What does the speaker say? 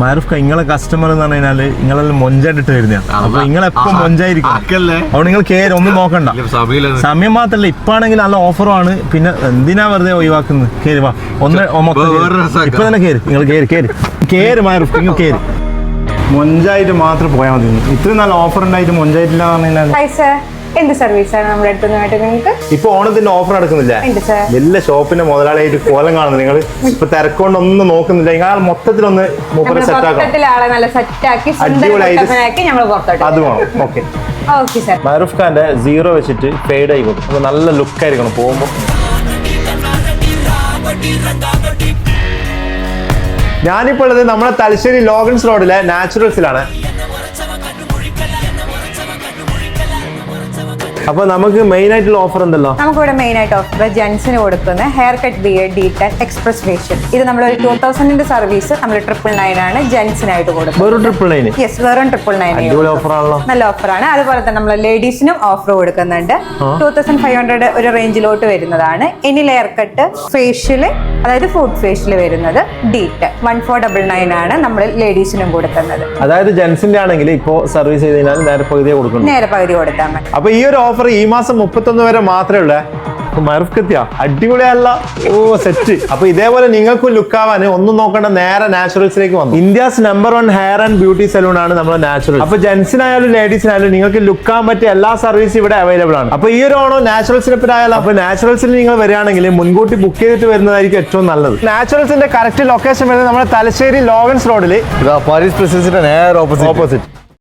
മാരൂഫ് നിങ്ങളെ കസ്റ്റമർ എന്ന് പറഞ്ഞാല് നിങ്ങളെല്ലാം മൊഞ്ചായിട്ട് വരുന്ന അപ്പൊ നിങ്ങളെപ്പം മൊഞ്ചായിരിക്കും. അവിടെ നിങ്ങൾ കേറി ഒന്നും നോക്കണ്ട. സമയം മാത്രല്ല ഇപ്പാണെങ്കിൽ നല്ല ഓഫറുമാണ്. പിന്നെ എന്തിനാ വെറുതെ ഒഴിവാക്കുന്നത്? കേറി വാ ഒന്ന് ഇപ്പൊ തന്നെ കേറി. നിങ്ങൾ കേറി മാരൂഫ് നിങ്ങൾ കേറി. മൊഞ്ചായിട്ട് മാത്രം പോയാൽ മതി. ഇത്രയും നല്ല ഓഫർ ഉണ്ടായിട്ട് മൊഞ്ചായിട്ടില്ല എന്ന് പറഞ്ഞാൽ എന്ത് സർവീസാണ് നമ്മുടെ അടുത്ത് നിങ്ങൾക്ക്? ഇപ്പൊ ഓണത്തിന്റെ ഓഫർ നടക്കുന്നില്ല. വലിയ ഷോപ്പിന്റെ മുതലാളിയായിട്ട് കോലം കാണുന്നത് നിങ്ങൾ. ഇപ്പൊ തിരക്കൊണ്ടൊന്നും നോക്കുന്നില്ല. നിങ്ങൾ മൊത്തത്തിലൊന്ന് മൂപ്പരെ സെറ്റ് ആക്കാം. അത് വേണം. ഓക്കെ മാരൂഫ് ഖാന്റെ 0 വെച്ചിട്ട് ഫെയ്ഡ് ആയി പോകും. അപ്പൊ നല്ല ലുക്ക് ആയിരിക്കണം പോകുമ്പോ. ഞാനിപ്പോൾ ഉള്ളത് നമ്മുടെ തലശ്ശേരി ലോഗൻസ് റോഡിലെ നാച്ചുറൽസിലാണ്. അപ്പൊ നമുക്ക് മെയിൻ ആയിട്ടുള്ള ഓഫർ ഉണ്ടല്ലോ. നമുക്കിവിടെ മെയിൻ ആയിട്ട് ഓഫർ ജെന്റ്സിന് കൊടുക്കുന്ന hair cut, beard, detan, express facial. ഇത് നമ്മളൊരു 2000 സർവീസ് നമ്മൾ 999 ആണ് ജെന്റ്സിനായിട്ട് കൊടുക്കുന്നത്. വെറും 999? യെസ്, വെറും 999. ഓഫർ ആണല്ലോ. നല്ല ഓഫറാണ്. അതുപോലെ തന്നെ നമ്മൾ ലേഡീസിനും ഓഫർ കൊടുക്കുന്നുണ്ട്. 2500 ഒരു റേഞ്ചിലോട്ട് വരുന്നതാണ്. ഇനി ലെയർ കട്ട്, ഫേഷ്യല്, അതായത് ഫുഡ് ഫേഷ്യൽ വരുന്നത് ഡീറ്റൻ 1499 ആണ് നമ്മൾ ലേഡീസിനും കൊടുക്കുന്നത്. അതായത് ജെന്റ്സിന്റെ ആണെങ്കിൽ ഇപ്പോ സർവീസ് ചെയ്ത് കഴിഞ്ഞാൽ നേരെ പകുതി കൊടുത്താൽ മതി. അപ്പൊ ഈ ഒരു ഓഫർ ഈ മാസം 31 വരെ മാത്രമേ ഉള്ളൂ. അടിപൊളിയല്ല. ഓ സെറ്റ്. അപ്പൊ ഇതേപോലെ നിങ്ങൾക്ക് ലുക്ക് ആവാൻ ഒന്നും നോക്കേണ്ട, നേരെ നാച്ചുറൽസിലേക്ക് വന്നു. India's number 1 hair and beauty salon ആണ് നമ്മുടെ നാച്ചുറൽ. അപ്പൊ ജെന്റ്സിനായാലും ലേഡീസിനായാലും നിങ്ങൾക്ക് ലുക്ക് ആവാൻ പറ്റിയ എല്ലാ സർവീസും ഇവിടെ അവൈലബിൾ ആണ്. അപ്പൊ ഈ ഒരു ഓണം നാച്ചുറൽസിനെ പറ്റായാലും അപ്പൊ നാച്ചുറൽസിൽ നിങ്ങൾ വരികയാണെങ്കിൽ മുൻകൂട്ടി ബുക്ക് ചെയ്തിട്ട് വരുന്നതായിരിക്കും ഏറ്റവും നല്ലത്. നാച്ചുറൽസിന്റെ കറക്റ്റ് ലൊക്കേഷൻ വരുന്നത് നമ്മുടെ തലശ്ശേരി ലോഗൻസ് റോഡിൽ പാരീസ് പ്രസിഡന്റിന്റെ നേരെ ഓപ്പോസിറ്റ്.